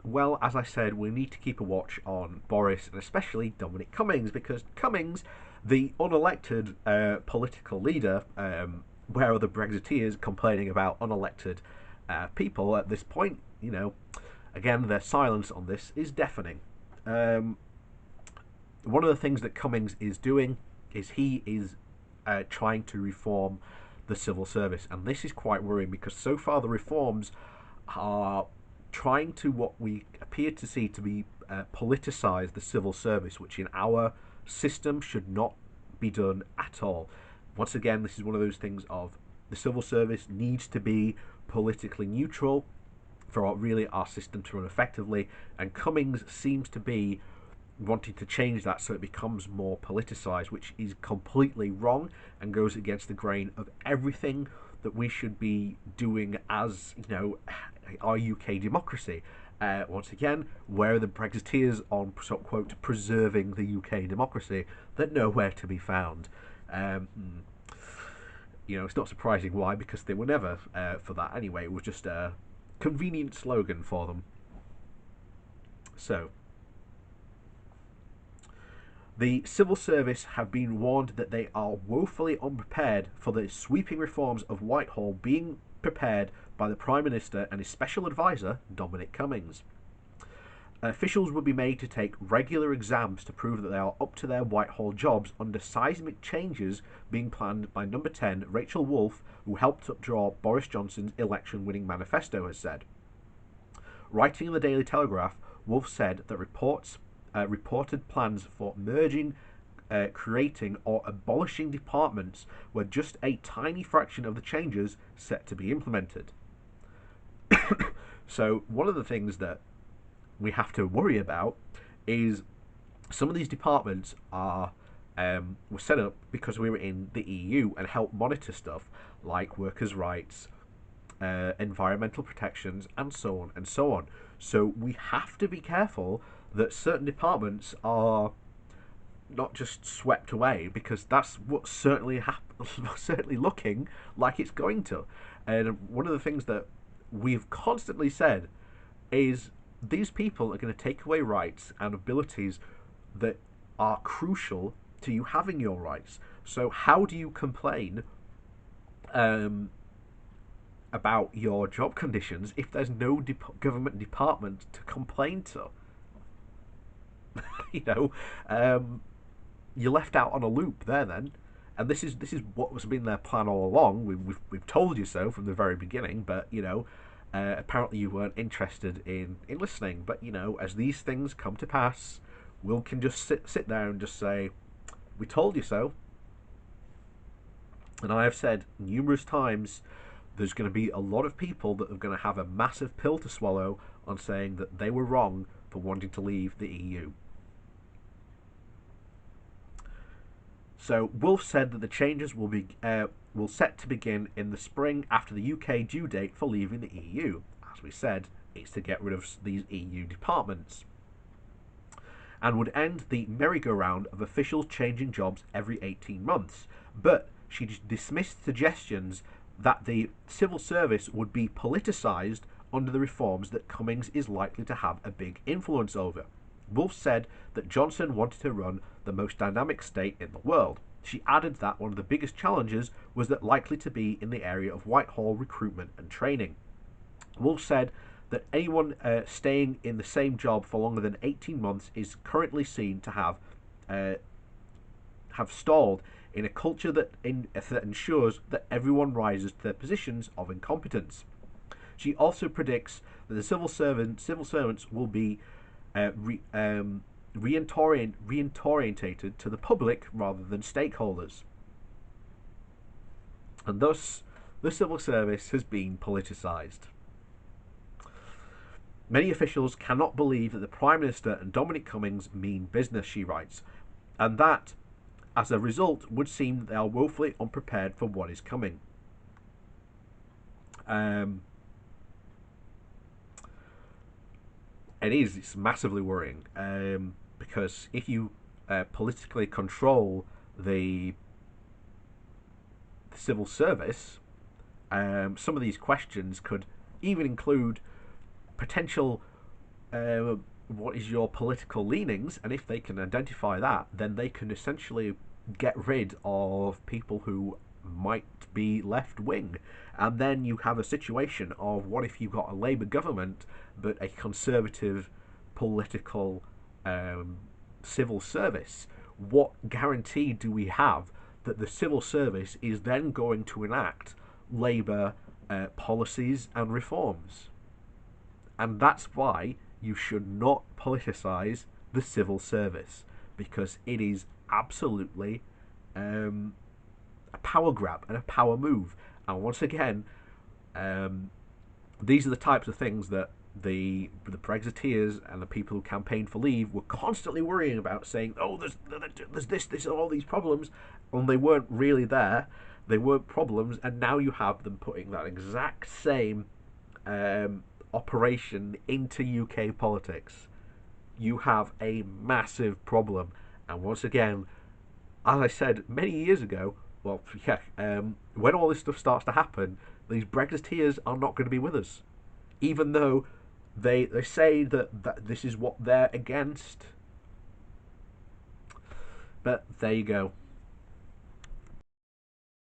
Well, as I said, we need to keep a watch on Boris and especially Dominic Cummings, because Cummings, the unelected political leader, where are the Brexiteers complaining about unelected people at this point? Again, their silence on this is deafening. Um, One of the things that Cummings is doing is he is trying to reform the civil service, and this is quite worrying because so far the reforms are trying to what we appear to see to be politicize the civil service, which in our system should not be done at all. Once again, this is one of those things of the civil service needs to be politically neutral for our system to run effectively, and Cummings seems to be wanting to change that so it becomes more politicized, which is completely wrong and goes against the grain of everything that we should be doing as our UK democracy. Once again, where are the Brexiteers on quote preserving the UK democracy? They're nowhere to be found. It's not surprising why, because they were never for that anyway. It was just a convenient slogan for them. So, the civil service have been warned that they are woefully unprepared for the sweeping reforms of Whitehall being prepared by the Prime Minister and his special advisor, Dominic Cummings. Officials will be made to take regular exams to prove that they are up to their Whitehall jobs under seismic changes being planned by Number 10, Rachel Wolfe, who helped draw Boris Johnson's election-winning manifesto, has said. Writing in the Daily Telegraph, Wolfe said that reported plans for merging, creating, or abolishing departments were just a tiny fraction of the changes set to be implemented. So, one of the things that we have to worry about is some of these departments were set up because we were in the EU and help monitor stuff like workers' rights, environmental protections, and so on and so on. So we have to be careful that certain departments are not just swept away, because that's what's certainly certainly looking like it's going to. And one of the things that we've constantly said is these people are going to take away rights and abilities that are crucial to you having your rights. So how do you complain about your job conditions if there's no government department to complain to? you know, you're left out on a loop there then. And this is what has been their plan all along. We've told you so from the very beginning, but apparently you weren't interested in listening. But as these things come to pass, we can just sit there and just say, "We told you so." And I have said numerous times, there's going to be a lot of people that are going to have a massive pill to swallow on saying that they were wrong for wanting to leave the EU. So Wolfe said that the changes will set to begin in the spring after the UK due date for leaving the EU. As we said, it's to get rid of these EU departments, and would end the merry-go-round of officials changing jobs every 18 months. But she dismissed suggestions that the civil service would be politicised under the reforms that Cummings is likely to have a big influence over. Wolfe said that Johnson wanted to run the most dynamic state in the world. She added that one of the biggest challenges was that likely to be in the area of Whitehall recruitment and training. Wolfe said that anyone staying in the same job for longer than 18 months is currently seen to have stalled in a culture that ensures that everyone rises to their positions of incompetence. She also predicts that the civil servants will be reorientated to the public rather than stakeholders. And thus, the civil service has been politicised. Many officials cannot believe that the Prime Minister and Dominic Cummings mean business, she writes, and that, as a result, would seem that they are woefully unprepared for what is coming. It's massively worrying, because if you politically control the civil service, some of these questions could even include potential what is your political leanings, and if they can identify that, then they can essentially get rid of people who might be left wing. And then you have a situation of, what if you've got a Labour government but a Conservative political civil service? What guarantee do we have that the civil service is then going to enact Labour policies and reforms? And that's why you should not politicise the civil service, because it is absolutely a power grab and a power move. And once again, these are the types of things that the Brexiteers and the people who campaigned for leave were constantly worrying about, saying, "Oh, there's this, all these problems," and they weren't really there. They weren't problems, and now you have them putting that exact same operation into UK politics. You have a massive problem, and once again, as I said many years ago, well, yeah, when all this stuff starts to happen, these Brexiteers are not going to be with us, even though they say that this is what they're against. But there you go.